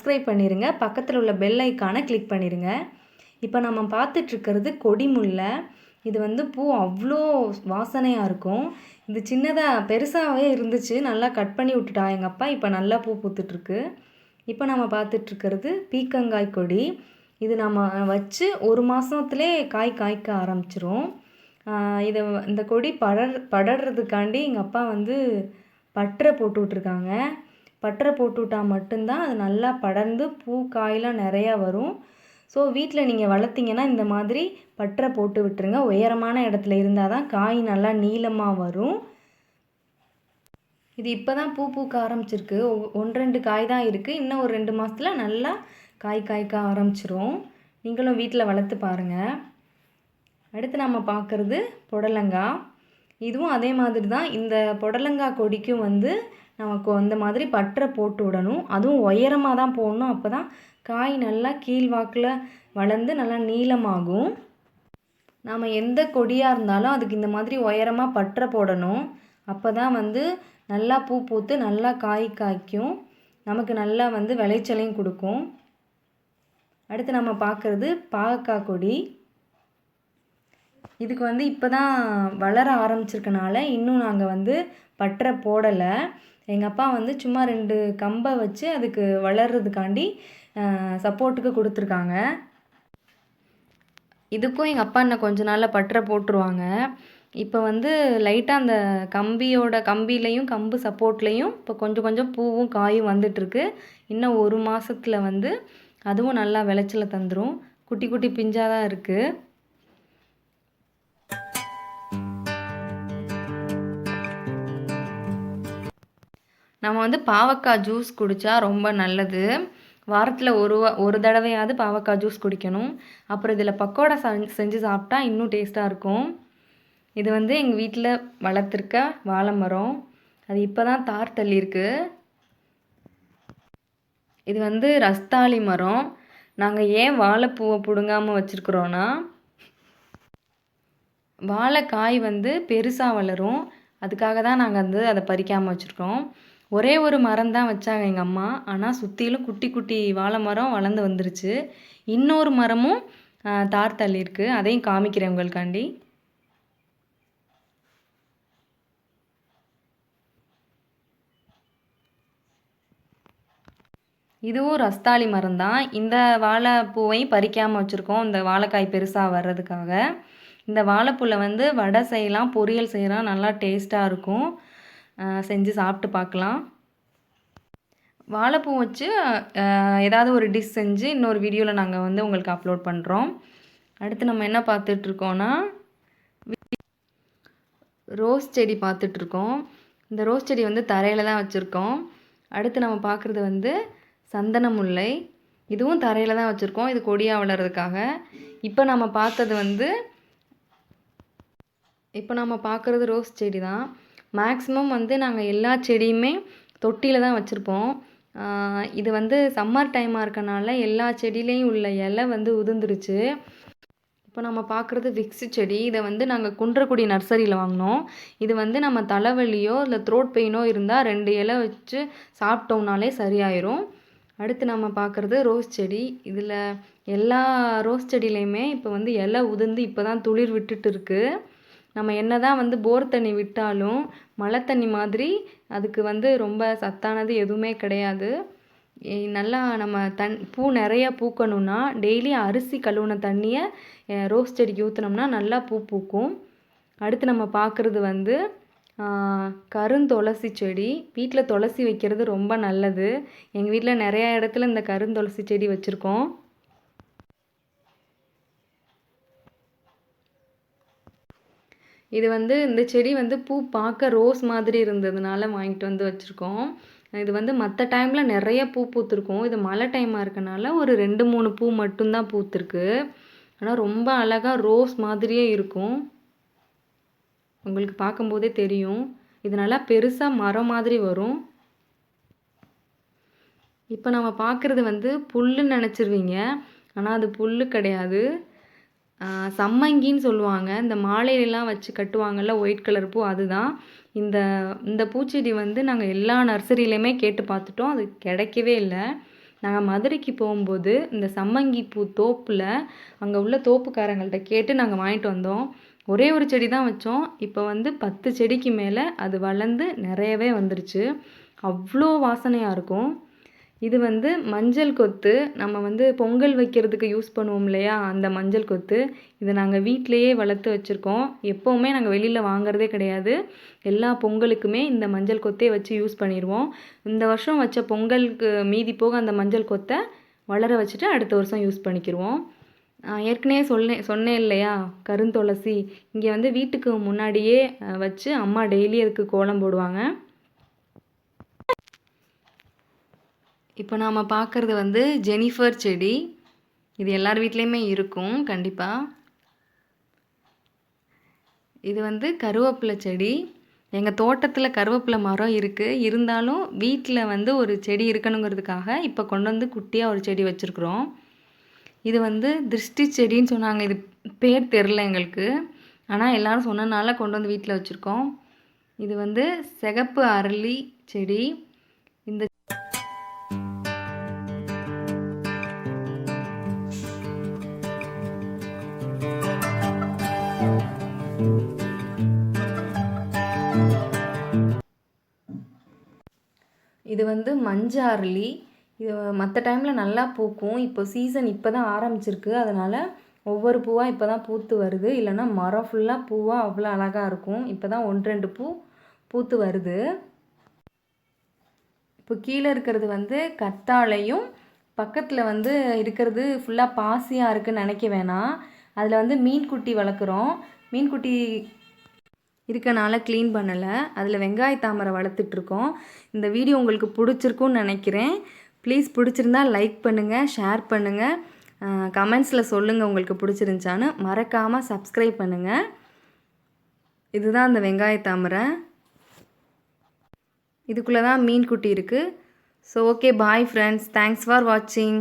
Subscribe பண்ணிடுங்க. பக்கத்தில் உள்ள பெல் ஐக்கானை கிளிக் பண்ணிடுங்க. இப்போ நம்ம பார்த்துட்ருக்கிறது கொடி முல்லை. இது வந்து பூ அவ்வளோ வாசனையாக இருக்கும். இது சின்னதாக பெருசாகவே இருந்துச்சு, நல்லா கட் பண்ணி விட்டுட்டா எங்கள் அப்பா. இப்போ நல்லா பூ பூத்துட்ருக்கு. இப்போ நம்ம பார்த்துட்ருக்கிறது பீக்கங்காய் கொடி. இது நம்ம வச்சு ஒரு மாதத்துலேயே காய் காய்க்க ஆரம்பிச்சிரும். இந்த கொடி படர்றதுக்காண்டி எங்கள் அப்பா வந்து பட்டரை போட்டு விட்ருக்காங்க. பட்டரை போட்டு விட்டால் மட்டும்தான் அது நல்லா படர்ந்து பூ காயெலாம் நிறையா வரும். ஸோ வீட்டில் நீங்கள் வளர்த்திங்கன்னா இந்த மாதிரி பட்டரை போட்டு விட்டுருங்க. உயரமான இடத்துல இருந்தால் தான் காய் நல்லா நீளமாக வரும். இது இப்போ தான் பூ பூக்க ஆரம்பிச்சிருக்கு. 1-2 காய் தான் இருக்குது. இன்னும் ஒரு 2 மாதத்துல நல்லா காய் காய்க்க ஆரம்பிச்சிரும். நீங்களும் வீட்டில் வளர்த்து பாருங்கள். அடுத்து நம்ம பார்க்குறது புடலங்காய். இதுவும் அதே மாதிரி தான். இந்த புடலங்காய் கொடிக்கும் வந்து நமக்கு அந்த மாதிரி பட்டரை போட்டு விடணும். அதுவும் உயரமாக தான் போடணும். அப்போ தான் காய் நல்லா கீழ்வாக்கில் வளர்ந்து நல்லா நீளமாகும். நாம் எந்த கொடியாக இருந்தாலும் அதுக்கு இந்த மாதிரி உயரமாக பட்டரை போடணும். அப்போ தான் வந்து நல்லா பூ பூத்து நல்லா காய் காய்க்கும். நமக்கு நல்லா வந்து விளைச்சலையும் கொடுக்கும். அடுத்து நம்ம பார்க்குறது பாகக்காய் கொடி. இதுக்கு வந்து இப்போ தான் வளர ஆரம்பிச்சிருக்கனால இன்னும் நாங்கள் வந்து பட்டரை போடலை. எங்கள் அப்பா வந்து சும்மா 2 கம்பை வச்சு அதுக்கு வளர்கிறதுக்காண்டி சப்போர்ட்டுக்கு கொடுத்துருக்காங்க. இதுக்கும் எங்கள் அப்பா இன்னும் கொஞ்ச நாளில் பட்டரை போட்டுருவாங்க. இப்போ வந்து லைட்டாக அந்த கம்பிலையும் கம்பு சப்போர்ட்லேயும் இப்போ கொஞ்சம் கொஞ்சம் பூவும் காயும் வந்துட்டுருக்கு. இன்னும் ஒரு மாதத்தில் வந்து அதுவும் நல்லா விளைச்சலை தந்துடும். குட்டி குட்டி பிஞ்சாக தான் இருக்குது. நம்ம வந்து பாவக்காய் ஜூஸ் குடித்தா ரொம்ப நல்லது. வாரத்தில் ஒரு தடவையாவது பாவக்காய் ஜூஸ் குடிக்கணும். அப்புறம் இதில் பக்கோடா செஞ்சு சாப்பிட்டா இன்னும் டேஸ்ட்டாக இருக்கும். இது வந்து எங்கள் வீட்டில் வளர்த்துருக்க வாழை மரம். அது இப்போ தான் தார் தள்ளியிருக்கு. இது வந்து ரஸ்தாளி மரம். நாங்கள் ஏன் வாழைப்பூவை பிடுங்காமல் வச்சுருக்குறோன்னா, வாழைக்காய் வந்து பெருசாக வளரும். அதுக்காக தான் நாங்கள் வந்து அதை பறிக்காமல் வச்சுருக்கோம். ஒரே ஒரு மரம் தான் வச்சாங்க எங்கள் அம்மா. ஆனால் சுற்றிலும் குட்டி குட்டி வாழை மரம் வளர்ந்து வந்துருச்சு. இன்னொரு மரமும் தார் தள்ளியிருக்கு. அதையும் காமிக்கிறேன் உங்களுக்காண்டி. இதுவும் ரஸ்தாளி மரம் தான். இந்த வாழைப்பூவையும் பறிக்காமல் வச்சுருக்கோம், இந்த வாழைக்காய் பெருசாக வர்றதுக்காக. இந்த வாழைப்பூவில் வந்து வடை செய்யலாம், பொரியல் செய்யலாம், நல்லா டேஸ்ட்டாக இருக்கும். செஞ்சு சாப்பிட்டு பார்க்கலாம். வாழைப்பூ வச்சு ஏதாவது ஒரு டிஷ் செஞ்சு இன்னொரு வீடியோவில் நாங்கள் வந்து உங்களுக்கு அப்லோட் பண்ணுறோம். அடுத்து நம்ம என்ன பார்த்துட்ருக்கோன்னா, ரோஸ் செடி பார்த்துட்ருக்கோம். இந்த ரோஸ் செடி வந்து தரையில் தான் வச்சுருக்கோம். அடுத்து நம்ம பார்க்குறது வந்து சந்தன முல்லை. இதுவும் தரையில் தான் வச்சுருக்கோம், இது கொடியாக வளர்கிறதுக்காக. இப்போ நம்ம பார்க்குறது ரோஸ் செடி தான். மேக்ஸிமம் வந்து நாங்கள் எல்லா செடியுமே தொட்டியில் தான் வச்சுருப்போம். இது வந்து சம்மர் டைமாக இருக்கனால எல்லா செடியிலையும் உள்ள இலை வந்து உதிர்ந்துருச்சு. இப்போ நம்ம பார்க்குறது விக்ஸு செடி. இதை வந்து நாங்கள் குன்றக்குடி நர்சரியில் வாங்கினோம். இது வந்து நம்ம தலைவலியோ இல்லை த்ரோட் பெயினோ இருந்தால் 2 இலை வச்சு சாப்பிட்டோம்னாலே சரியாயிரும். அடுத்து நம்ம பார்க்குறது ரோஸ் செடி. இதில் எல்லா ரோஸ் செடியிலையுமே இப்போ வந்து இலை உதிர்ந்து இப்போ தான் துளிர் விட்டுட்டு இருக்குது. நம்ம என்ன தான் வந்து போர் தண்ணி விட்டாலும் மழை தண்ணி மாதிரி அதுக்கு வந்து ரொம்ப சத்தானது எதுவுமே கிடையாது. நல்லா நம்ம பூ நிறையா பூக்கணுன்னா டெய்லி அரிசி கழுவுன தண்ணியை ரோஸ் செடிக்கு ஊற்றினோம்னா நல்லா பூ பூக்கும். அடுத்து நம்ம பார்க்குறது வந்து கருந்துளசி செடி. வீட்டில் துளசி வைக்கிறது ரொம்ப நல்லது. எங்கள் வீட்டில் நிறையா இடத்துல இந்த கருந்துளசி செடி வச்சுருக்கோம். இது வந்து இந்த செடி வந்து பூ பார்க்க ரோஸ் மாதிரி இருந்ததுனால வாங்கிட்டு வந்து வச்சுருக்கோம். இது வந்து மற்ற டைமில் நிறைய பூ பூத்துருக்கும். இது மழை டைமாக இருக்கனால ஒரு 2-3 பூ மட்டும்தான் பூத்துருக்கு. ஆனால் ரொம்ப அழகாக ரோஸ் மாதிரியே இருக்கும். உங்களுக்கு பார்க்கும்போதே தெரியும். இது நல்லா பெருசாக மரம் மாதிரி வரும். இப்போ நம்ம பார்க்குறது வந்து புல்லுன்னு நினச்சிருவீங்க. ஆனால் அது புல்லு கிடையாது. சம்மங்கின்னு சொல்லுவாங்க. இந்த மாலையிலலாம் வச்சு கட்டுவாங்கள்ல, ஒயிட் கலர் பூ, அதுதான். இந்த பூச்செடி வந்து நாங்கள் எல்லா நர்சரியிலையுமே கேட்டு பார்த்துட்டோம், அது கிடைக்கவே இல்லை. நாங்கள் மதுரைக்கு போகும்போது இந்த சம்மங்கி பூ தோப்பில் அங்கே உள்ள தோப்புக்காரங்கள்ட்ட கேட்டு நாங்கள் வாங்கிட்டு வந்தோம். ஒரே ஒரு செடி தான் வச்சோம். இப்போ வந்து 10 செடிக்கு மேலே அது வளர்ந்து நிறையவே வந்துருச்சு. அவ்வளோ வாசனையாக இருக்கும். இது வந்து மஞ்சள் கொத்து. நம்ம வந்து பொங்கல் வைக்கிறதுக்கு யூஸ் பண்ணுவோம் இல்லையா, அந்த மஞ்சள் கொத்து. இதை நாங்கள் வீட்டிலையே வளர்த்து வச்சுருக்கோம். எப்போவுமே நாங்கள் வெளியில் வாங்குறதே கிடையாது. எல்லா பொங்கலுக்குமே இந்த மஞ்சள் கொத்தே வச்சு யூஸ் பண்ணிடுவோம். இந்த வருஷம் வச்ச பொங்கலுக்கு மீதி போக அந்த மஞ்சள் கொத்தை வளர வச்சுட்டு அடுத்த வருஷம் யூஸ் பண்ணிக்கிடுவோம். ஏற்கனவே சொன்னேன் இல்லையா, கருந்துளசி. இங்கே வந்து வீட்டுக்கு முன்னாடியே வச்சு அம்மா டெய்லி அதுக்கு கோலம் போடுவாங்க. இப்போ நாம் பார்க்குறது வந்து ஜெனிஃபர் செடி. இது எல்லார் வீட்லேயுமே இருக்கும் கண்டிப்பாக. இது வந்து கருவேப்பிலை செடி. எங்கள் தோட்டத்தில் கருவேப்பிலை மரம் இருக்குது. இருந்தாலும் வீட்டில் வந்து ஒரு செடி இருக்கணுங்கிறதுக்காக இப்போ கொண்டு வந்து குட்டியாக ஒரு செடி வச்சுருக்குறோம். இது வந்து திருஷ்டி செடின்னு சொன்னாங்க. இது பேர் தெரில எங்களுக்கு. ஆனால் எல்லோரும் சொன்னனால கொண்டு வந்து வீட்டில் வச்சுருக்கோம். இது வந்து சிகப்பு அரளி செடி. இந்த இது வந்து மஞ்சள் அரளி. இது மற்ற டைமில் நல்லா பூக்கும். இப்போ சீசன் இப்போ தான் ஆரம்பிச்சிருக்கு. அதனால் ஒவ்வொரு பூவாக இப்போ தான் பூத்து வருது. இல்லைன்னா மரம் ஃபுல்லாக பூவாக அவ்வளோ அழகாக இருக்கும். இப்போ தான் 1-2 பூ பூத்து வருது. இப்போ கீழே இருக்கிறது வந்து கத்தாழையும், பக்கத்தில் வந்து இருக்கிறது ஃபுல்லாக பாசியாக இருக்குதுன்னு நினைக்க வேணாம். அதில் வந்து மீன்குட்டி வளர்க்குறோம். மீன்குட்டி இருக்கனால க்ளீன் பண்ணலை. அதில் வெங்காய தாமரை வளர்த்துட்ருக்கோம். இந்த வீடியோ உங்களுக்கு பிடிச்சிருக்குன்னு நினைக்கிறேன். ப்ளீஸ் பிடிச்சிருந்தா லைக் பண்ணுங்கள், ஷேர் பண்ணுங்கள், கமெண்ட்ஸில் சொல்லுங்கள் உங்களுக்கு பிடிச்சிருந்துச்சான்னு. மறக்காமல் சப்ஸ்கிரைப் பண்ணுங்கள். இதுதான் அந்த வெங்காய தாமரை. இதுக்குள்ளே தான் மீன் குட்டி இருக்குது. So okay, bye friends. Thanks for வாட்சிங்.